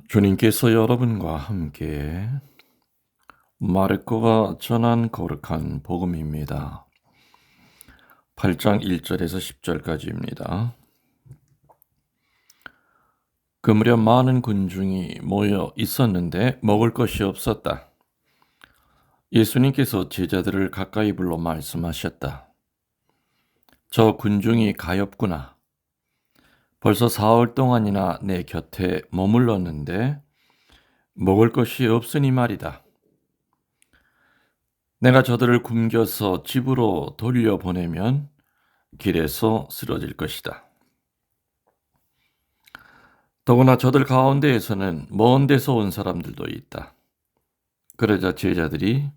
주님께서 여러분과 함께 마르코가 전한 거룩한 복음입니다. 8장 1절에서 10절까지입니다. 그 무렵 많은 군중이 모여 있었는데 먹을 것이 없었다. 예수님께서 제자들을 가까이 불러 말씀하셨다. 저 군중이 가엾구나. 벌써 사흘 동안이나 내 곁에 머물렀는데 먹을 것이 없으니 말이다. 내가 저들을 굶겨서 집으로 돌려보내면 길에서 쓰러질 것이다. 더구나 저들 가운데에서는 먼 데서 온 사람들도 있다. 그러자 제자들이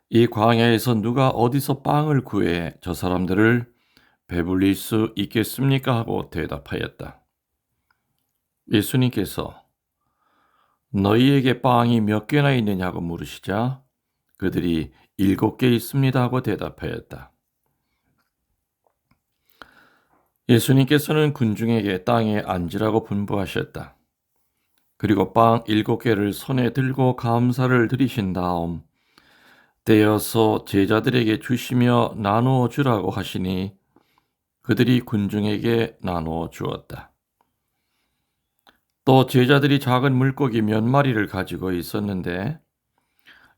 이 광야에서 누가 어디서 빵을 구해 저 사람들을 배불릴 수 있겠습니까? 하고 대답하였다. 예수님께서 너희에게 빵이 몇 개나 있느냐고 물으시자 그들이 7개 있습니다 하고 대답하였다. 예수님께서는 군중에게 땅에 앉으라고 분부하셨다. 그리고 빵 7개를 손에 들고 감사를 드리신 다음 떼어서 제자들에게 주시며 나누어 주라고 하시니 그들이 군중에게 나누어 주었다. 또 제자들이 작은 물고기 몇 마리를 가지고 있었는데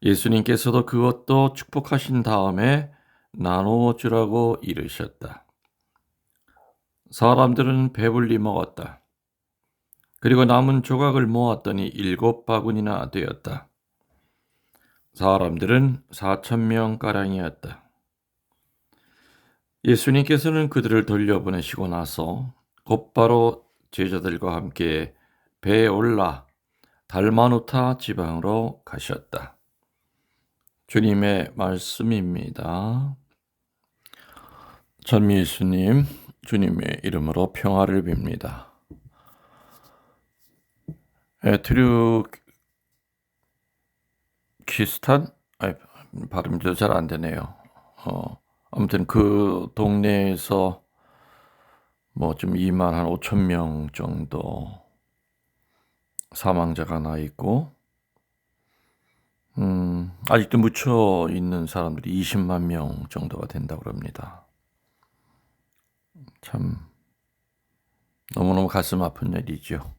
예수님께서도 그것도 축복하신 다음에 나누어 주라고 이르셨다. 사람들은 배불리 먹었다. 그리고 남은 조각을 모았더니 7바구니나 되었다. 사람들은 4,000명가량이었다. 예수님께서는 그들을 돌려보내시고 나서 곧바로 제자들과 함께 배에 올라 달마누타 지방으로 가셨다. 주님의 말씀입니다. 전미수님, 주님의 이름으로 평화를 빕니다. 에트류키스탄? 발음도 잘 안 되네요. 아무튼 그 동네에서 좀 2만 한 5천 명 정도 사망자가 나 있고, 아직도 묻혀 있는 사람들이 20만 명 정도가 된다고 합니다. 참 너무너무 가슴 아픈 일이죠.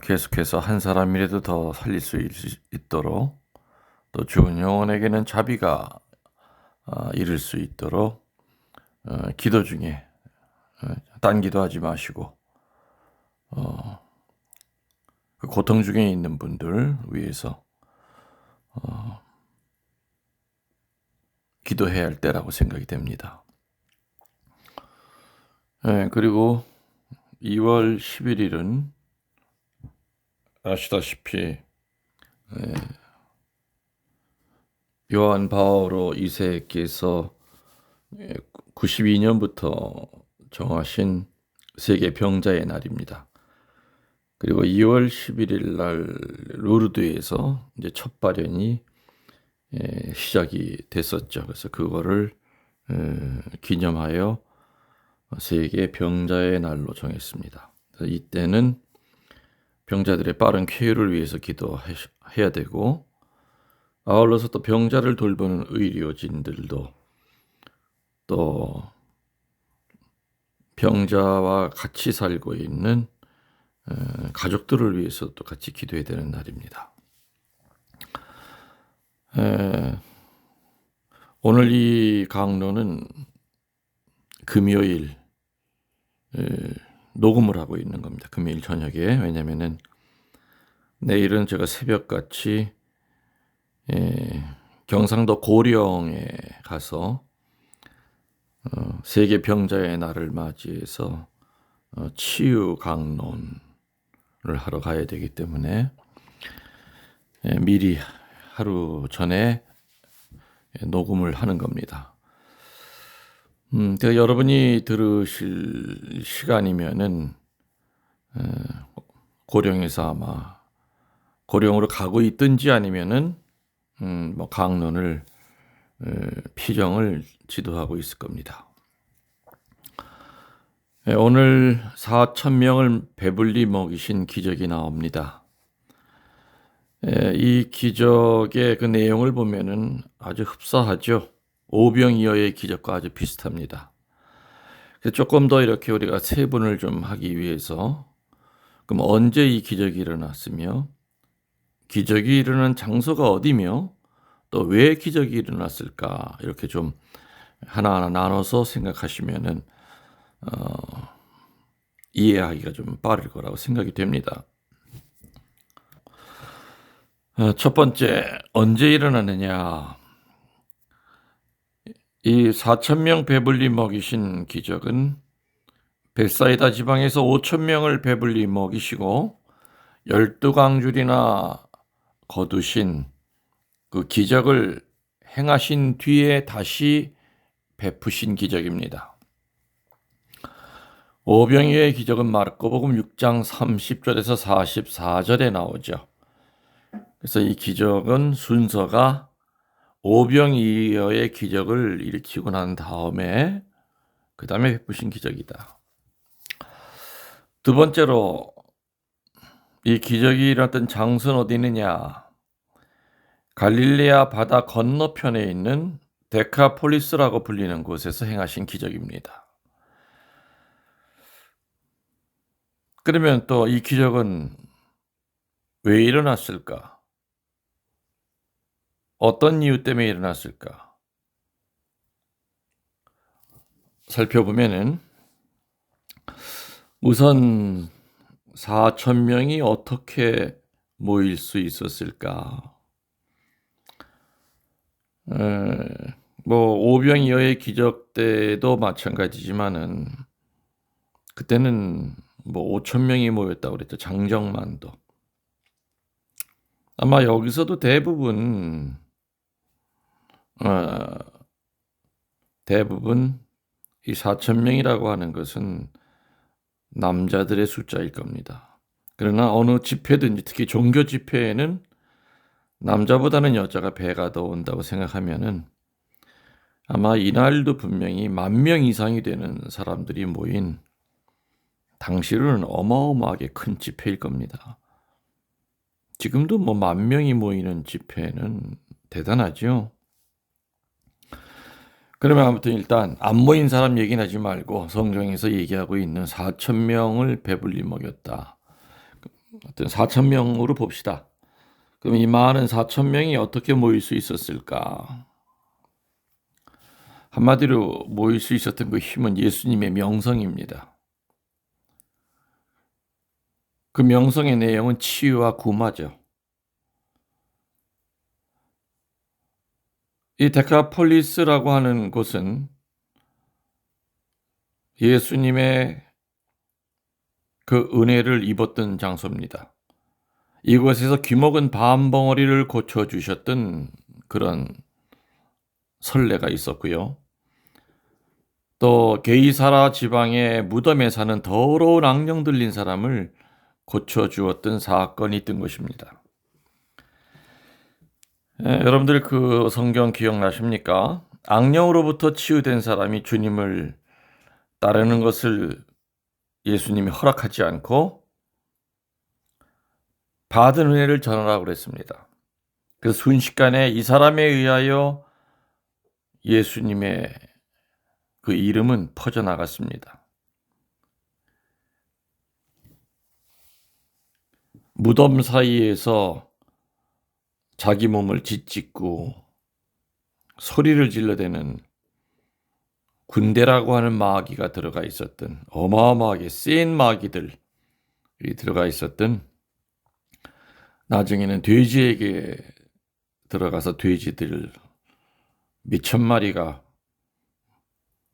계속해서 한 사람이라도 더 살릴 수 있도록 또 죽은 영혼에게는 자비가 이를 수 있도록 기도 중에 딴 기도하지 마시고 그 고통 중에 있는 분들 위해서 기도해야 할 때라고 생각이 됩니다. 그리고 2월 11일은 아시다시피 요한 바오로 2세께서 92년부터 정하신 세계 병자의 날입니다. 그리고 2월 11일 날 루르드에서 이제 첫 발연이 시작이 됐었죠. 그래서 그거를 기념하여 세계 병자의 날로 정했습니다. 그래서 이때는 병자들의 빠른 쾌유를 위해서 기도해야 되고 아울러서 또 병자를 돌보는 의료진들도 또 병자와 같이 살고 있는 가족들을 위해서 또 같이 기도해야 되는 날입니다. 오늘 이 강론은 금요일 녹음을 하고 있는 겁니다. 금요일 저녁에. 왜냐면은 내일은 제가 새벽같이 경상도 고령에 가서 세계 병자의 날을 맞이해서 치유 강론을 하러 가야 되기 때문에 미리 하루 전에 녹음을 하는 겁니다. 여러분이 들으실 시간이면은 고령에서 아마 고령으로 가고 있든지 아니면은 강론을 피정을 지도하고 있을 겁니다. 오늘 4천 명을 배불리 먹이신 기적이 나옵니다. 이 기적의 그 내용을 보면은 아주 흡사하죠. 오병이어의 기적과 아주 비슷합니다. 조금 더 이렇게 우리가 세분을 좀 하기 위해서, 그럼 언제 이 기적이 일어났으며, 기적이 일어난 장소가 어디며, 또 왜 기적이 일어났을까, 이렇게 좀 하나하나 나눠서 생각하시면은 이해하기가 좀 빠를 거라고 생각이 됩니다. 첫 번째, 언제 일어나느냐? 이 4천 명 배불리 먹이신 기적은 벳사이다 지방에서 5천 명을 배불리 먹이시고 12광줄이나 거두신 그 기적을 행하신 뒤에 다시 베푸신 기적입니다. 오병이어의 기적은 마르코복음 6장 30절에서 44절에 나오죠. 그래서 이 기적은 순서가 오병이어의 기적을 일으키고 난 다음에 그 다음에 베푸신 기적이다. 두 번째로 이 기적이 일어났던 장소는 어디 있느냐? 갈릴레아 바다 건너편에 있는 데카폴리스라고 불리는 곳에서 행하신 기적입니다. 그러면 또 이 기적은 왜 일어났을까? 어떤 이유 때문에 일어났을까? 살펴보면은 우선 4천 명이 어떻게 모일 수 있었을까? 오병이어의 기적 때도 마찬가지지만은 그때는 5천 명이 모였다고 그랬죠. 장정만도. 아마 여기서도 대부분 이 4천 명이라고 하는 것은 남자들의 숫자일 겁니다. 그러나 어느 집회든지 특히 종교 집회에는 남자보다는 여자가 배가 더 온다고 생각하면은 아마 이날도 분명히 10,000명 이상이 되는 사람들이 모인 당시로는 어마어마하게 큰 집회일 겁니다. 지금도 10,000명이 모이는 집회는 대단하죠. 그러면 아무튼 일단 안 모인 사람 얘기는 하지 말고 성경에서 얘기하고 있는 4천 명을 배불리 먹였다. 어떤 4천 명으로 봅시다. 그럼 이 많은 4천 명이 어떻게 모일 수 있었을까? 한마디로 모일 수 있었던 그 힘은 예수님의 명성입니다. 그 명성의 내용은 치유와 구마죠. 이 데카폴리스라고 하는 곳은 예수님의 그 은혜를 입었던 장소입니다. 이곳에서 귀먹은 밤 벙어리를 고쳐주셨던 그런 선례가 있었고요. 또 게이사라 지방의 무덤에 사는 더러운 악령 들린 사람을 고쳐주었던 사건이 있던 것입니다. 여러분들 그 성경 기억나십니까? 악령으로부터 치유된 사람이 주님을 따르는 것을 예수님이 허락하지 않고 받은 은혜를 전하라고 그랬습니다. 그래서 순식간에 이 사람에 의하여 예수님의 그 이름은 퍼져나갔습니다. 무덤 사이에서 자기 몸을 짓짓고 소리를 질러대는 군대라고 하는 마귀가 들어가 있었던 어마어마하게 센 마귀들이 들어가 있었던 나중에는 돼지에게 들어가서 돼지들 몇천 마리가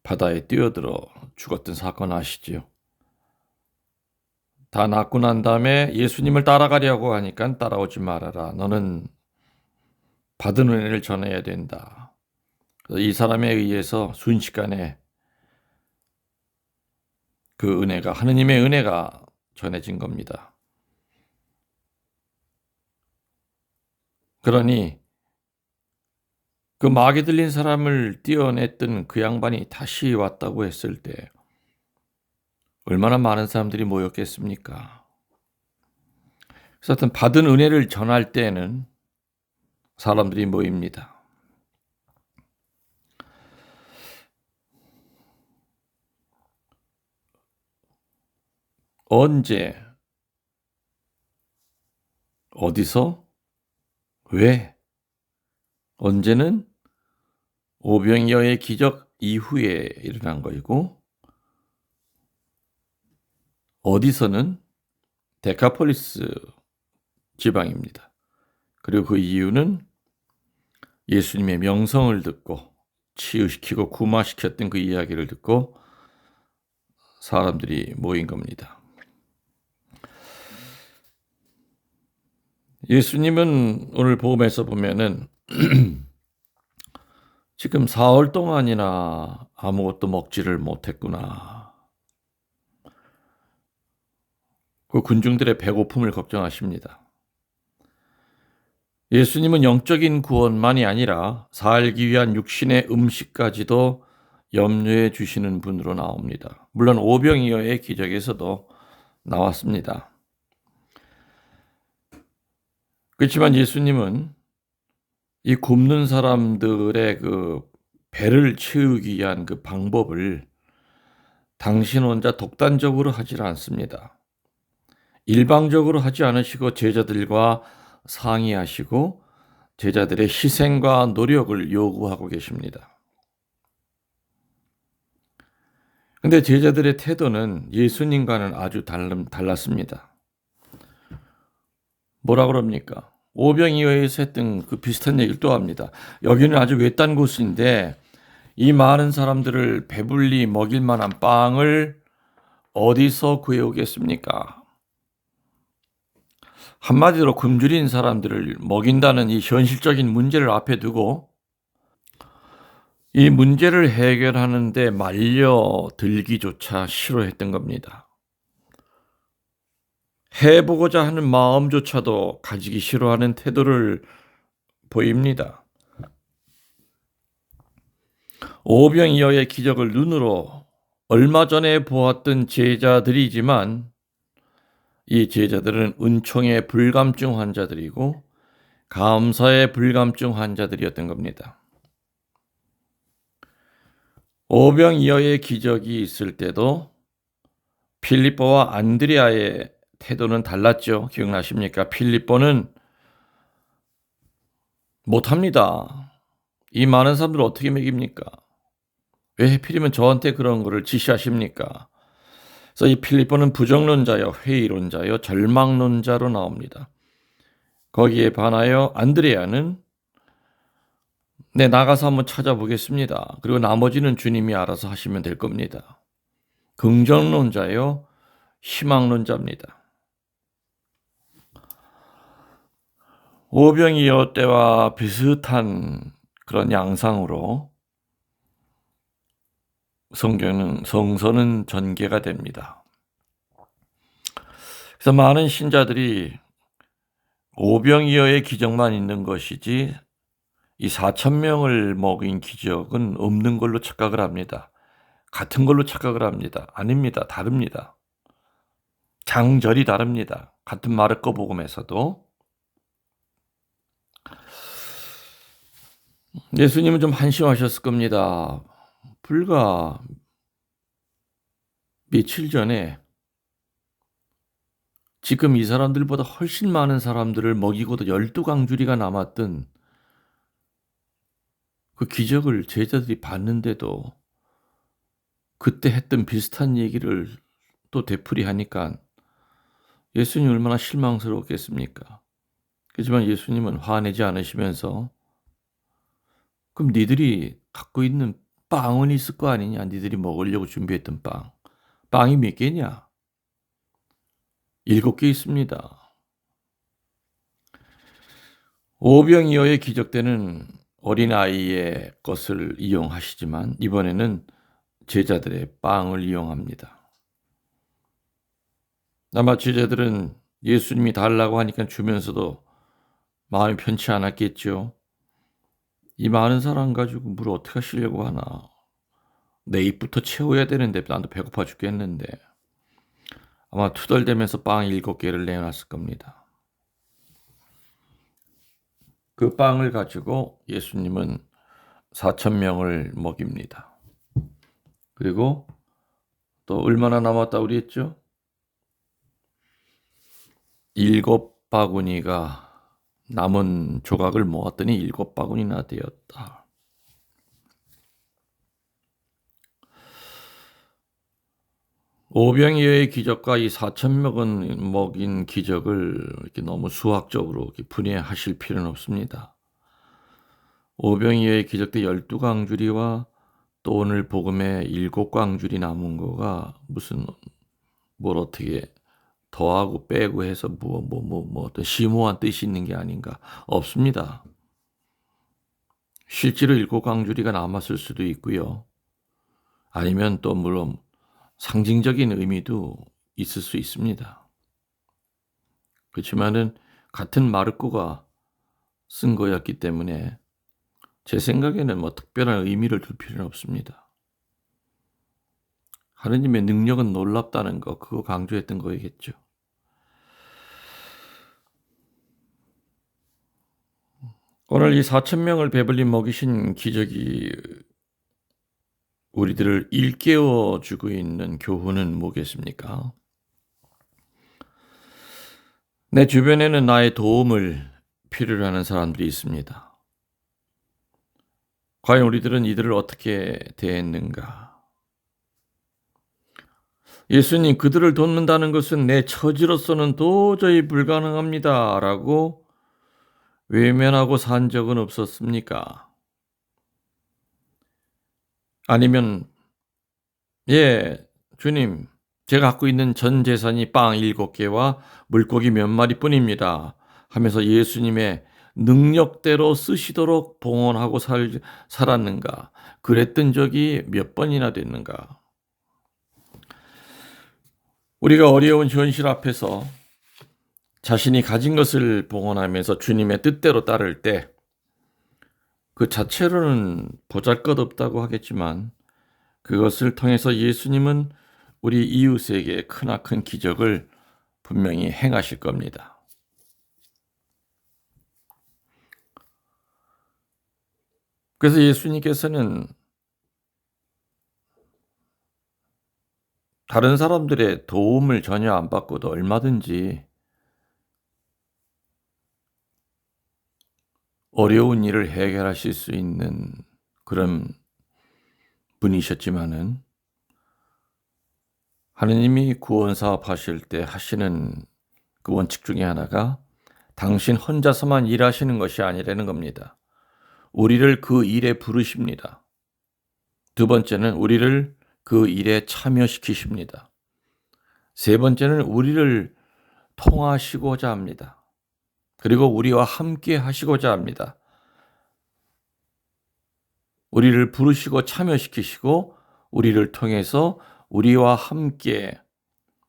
바다에 뛰어들어 죽었던 사건 아시죠? 다 낫고 난 다음에 예수님을 따라가려고 하니까 따라오지 말아라. 너는 받은 은혜를 전해야 된다. 이 사람에 의해서 순식간에 그 은혜가 하느님의 은혜가 전해진 겁니다. 그러니 그 마귀 들린 사람을 떼어냈던 그 양반이 다시 왔다고 했을 때 얼마나 많은 사람들이 모였겠습니까? 그래서 하여튼 받은 은혜를 전할 때에는 사람들이 모입니다. 언제, 어디서, 왜, 언제는 오병이어의 기적 이후에 일어난 것이고, 어디서는 데카폴리스 지방입니다. 그리고 그 이유는 예수님의 명성을 듣고 치유시키고 구마시켰던 그 이야기를 듣고 사람들이 모인 겁니다. 예수님은 오늘 복음에서 보면은 지금 4월 동안이나 아무것도 먹지를 못했구나. 그 군중들의 배고픔을 걱정하십니다. 예수님은 영적인 구원만이 아니라 살기 위한 육신의 음식까지도 염려해 주시는 분으로 나옵니다. 물론 오병이어의 기적에서도 나왔습니다. 그렇지만 예수님은 이 굶는 사람들의 그 배를 채우기 위한 그 방법을 당신 혼자 독단적으로 하질 않습니다. 일방적으로 하지 않으시고 제자들과 상의하시고 제자들의 희생과 노력을 요구하고 계십니다. 근데 제자들의 태도는 예수님과는 아주 달랐습니다. 뭐라 그럽니까? 오병이어에서 했던 그 비슷한 얘기를 또 합니다. 여기는 아주 외딴 곳인데 이 많은 사람들을 배불리 먹일 만한 빵을 어디서 구해오겠습니까? 한마디로 굶주린 사람들을 먹인다는 이 현실적인 문제를 앞에 두고 이 문제를 해결하는데 말려들기조차 싫어했던 겁니다. 해보고자 하는 마음조차도 가지기 싫어하는 태도를 보입니다. 오병이어의 기적을 눈으로 얼마 전에 보았던 제자들이지만 이 제자들은 은총의 불감증 환자들이고 감사의 불감증 환자들이었던 겁니다. 오병이어의 기적이 있을 때도 필립보와 안드레아의 태도는 달랐죠. 기억나십니까? 필립보는 못합니다. 이 많은 사람들을 어떻게 먹입니까? 왜 하필이면 저한테 그런 거를 지시하십니까? 그래서 이 필립보는 부정론자요, 회의론자요, 절망론자로 나옵니다. 거기에 반하여 안드레아는 네, 나가서 한번 찾아보겠습니다. 그리고 나머지는 주님이 알아서 하시면 될 겁니다. 긍정론자요, 희망론자입니다. 오병이어 때와 비슷한 그런 양상으로 성서는 전개가 됩니다. 그래서 많은 신자들이 오병이어의 기적만 있는 것이지 이 4,000명을 먹인 기적은 없는 걸로 착각을 합니다. 같은 걸로 착각을 합니다. 아닙니다. 다릅니다. 장절이 다릅니다. 같은 마르코 복음에서도 예수님은 좀 한심하셨을 겁니다. 불과 며칠 전에 지금 이 사람들보다 훨씬 많은 사람들을 먹이고도 12강줄이가 남았던 그 기적을 제자들이 봤는데도 그때 했던 비슷한 얘기를 또 되풀이하니까 예수님이 얼마나 실망스러웠겠습니까? 그렇지만 예수님은 화내지 않으시면서 그럼 니들이 갖고 있는 빵은 있을 거 아니냐? 니들이 먹으려고 준비했던 빵. 빵이 몇 개냐? 7개 있습니다. 오병이어의 기적 때는 어린아이의 것을 이용하시지만 이번에는 제자들의 빵을 이용합니다. 아마 제자들은 예수님이 달라고 하니까 주면서도 마음이 편치 않았겠죠. 이 많은 사람 가지고 물 어떻게 하시려고 하나. 내 입부터 채워야 되는데 나도 배고파 죽겠는데. 아마 투덜대면서 빵 7개를 내놨을 겁니다. 그 빵을 가지고 예수님은 4,000명을 먹입니다. 그리고 또 얼마나 남았다고 그랬죠? 7바구니가 남은 조각을 모았더니 7바구니나 되었다. 오병이어의 기적과 이 4,000명은 먹인 기적을 이렇게 너무 수학적으로 이렇게 분해하실 필요는 없습니다. 오병이어의 기적 때 12광주리와 또 오늘 복음에 7광주리 남은 거가 무슨 뭘 어떻게 더하고 빼고 해서 어떤 심오한 뜻이 있는 게 아닌가. 없습니다. 실제로 7광주리가 남았을 수도 있고요. 아니면 또 물론 상징적인 의미도 있을 수 있습니다. 그렇지만은 같은 마르코가 쓴 거였기 때문에 제 생각에는 뭐 특별한 의미를 둘 필요는 없습니다. 하느님의 능력은 놀랍다는 거, 그거 강조했던 거겠죠. 오늘 이 4,000명을 배불리 먹이신 기적이 우리들을 일깨워 주고 있는 교훈은 뭐겠습니까? 내 주변에는 나의 도움을 필요로 하는 사람들이 있습니다. 과연 우리들은 이들을 어떻게 대했는가? 예수님, 그들을 돕는다는 것은 내 처지로서는 도저히 불가능합니다. 라고 외면하고 산 적은 없었습니까? 아니면, 예, 주님, 제가 갖고 있는 전 재산이 빵 7개와 물고기 몇 마리뿐입니다. 하면서 예수님의 능력대로 쓰시도록 봉헌하고 살았는가? 그랬던 적이 몇 번이나 됐는가? 우리가 어려운 현실 앞에서 자신이 가진 것을 봉헌하면서 주님의 뜻대로 따를 때 그 자체로는 보잘것없다고 하겠지만 그것을 통해서 예수님은 우리 이웃에게 크나큰 기적을 분명히 행하실 겁니다. 그래서 예수님께서는 다른 사람들의 도움을 전혀 안 받고도 얼마든지 어려운 일을 해결하실 수 있는 그런 분이셨지만은 하느님이 구원 사업 하실 때 하시는 그 원칙 중에 하나가 당신 혼자서만 일하시는 것이 아니라는 겁니다. 우리를 그 일에 부르십니다. 두 번째는 우리를 그 일에 참여시키십니다. 세 번째는 우리를 통하시고자 합니다. 그리고 우리와 함께 하시고자 합니다. 우리를 부르시고 참여시키시고 우리를 통해서 우리와 함께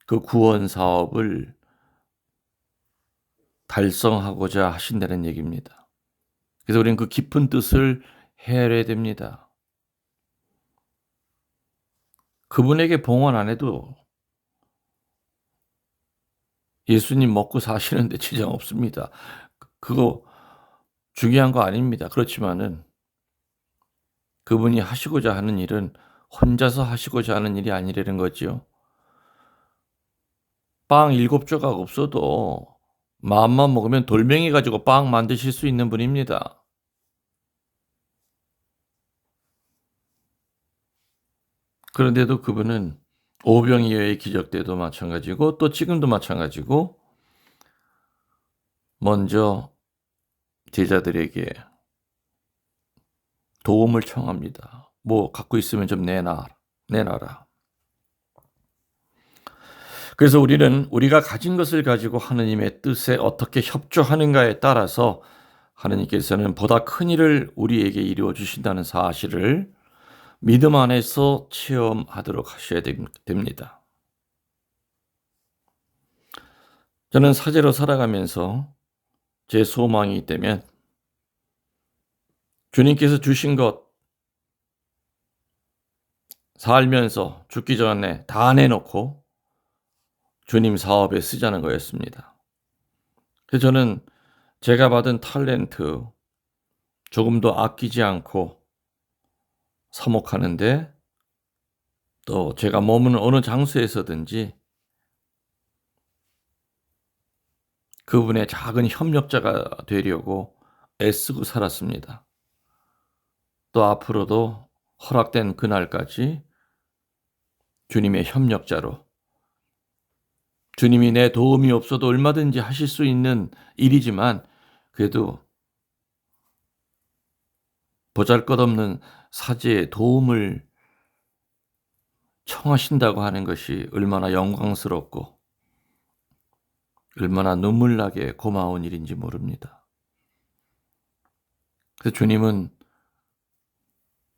그 구원 사업을 달성하고자 하신다는 얘기입니다. 그래서 우리는 그 깊은 뜻을 헤아려야 됩니다. 그분에게 봉헌 안 해도 예수님 먹고 사시는데 지장 없습니다. 그거 중요한 거 아닙니다. 그렇지만은 그분이 하시고자 하는 일은 혼자서 하시고자 하는 일이 아니라는 거지요. 빵 7조각 없어도 마음만 먹으면 돌멩이 가지고 빵 만드실 수 있는 분입니다. 그런데도 그분은 오병이어의 기적 때도 마찬가지고 또 지금도 마찬가지고 먼저 제자들에게 도움을 청합니다. 뭐 갖고 있으면 좀 내놔라. 그래서 우리는 우리가 가진 것을 가지고 하느님의 뜻에 어떻게 협조하는가에 따라서 하느님께서는 보다 큰 일을 우리에게 이루어 주신다는 사실을 믿음 안에서 체험하도록 하셔야 됩니다. 저는 사제로 살아가면서 제 소망이 있다면 주님께서 주신 것 살면서 죽기 전에 다 내놓고 주님 사업에 쓰자는 거였습니다. 그래서 저는 제가 받은 탤런트 조금도 아끼지 않고 사목하는데, 또 제가 머무는 어느 장소에서든지 그분의 작은 협력자가 되려고 애쓰고 살았습니다. 또 앞으로도 허락된 그날까지 주님의 협력자로, 주님이 내 도움이 없어도 얼마든지 하실 수 있는 일이지만 그래도 보잘것없는 사제의 도움을 청하신다고 하는 것이 얼마나 영광스럽고 얼마나 눈물나게 고마운 일인지 모릅니다. 그래서 주님은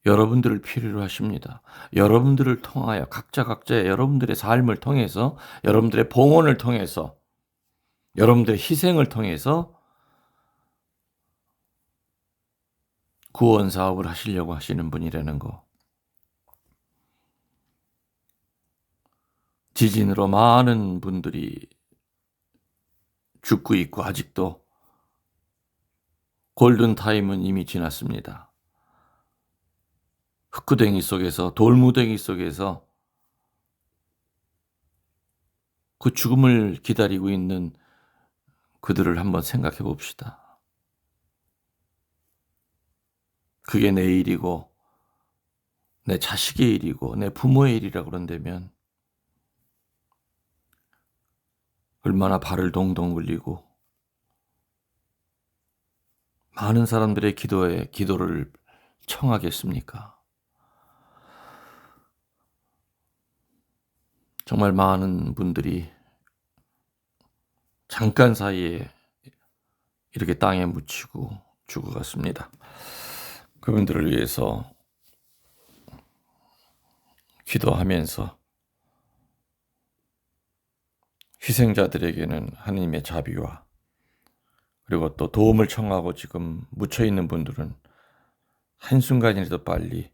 여러분들을 필요로 하십니다. 여러분들을 통하여 각자의 여러분들의 삶을 통해서, 여러분들의 봉헌을 통해서, 여러분들의 희생을 통해서 구원 사업을 하시려고 하시는 분이라는 거. 지진으로 많은 분들이 죽고 있고 아직도 골든타임은 이미 지났습니다. 흙구덩이 속에서, 돌무더기 속에서 그 죽음을 기다리고 있는 그들을 한번 생각해 봅시다. 그게 내 일이고 내 자식의 일이고 내 부모의 일이라 그런다면 얼마나 발을 동동 굴리고 많은 사람들의 기도를 청하겠습니까? 정말 많은 분들이 잠깐 사이에 이렇게 땅에 묻히고 죽어갔습니다. 그분들을 위해서 기도하면서 희생자들에게는 하나님의 자비와, 그리고 또 도움을 청하고 지금 묻혀있는 분들은 한순간이라도 빨리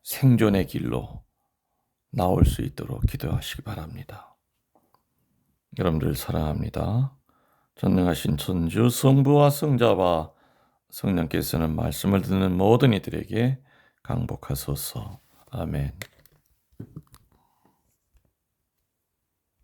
생존의 길로 나올 수 있도록 기도하시기 바랍니다. 여러분들 사랑합니다. 전능하신 천주 성부와 성자와 성령께서는 말씀을 듣는 모든 이들에게 강복하소서. 아멘.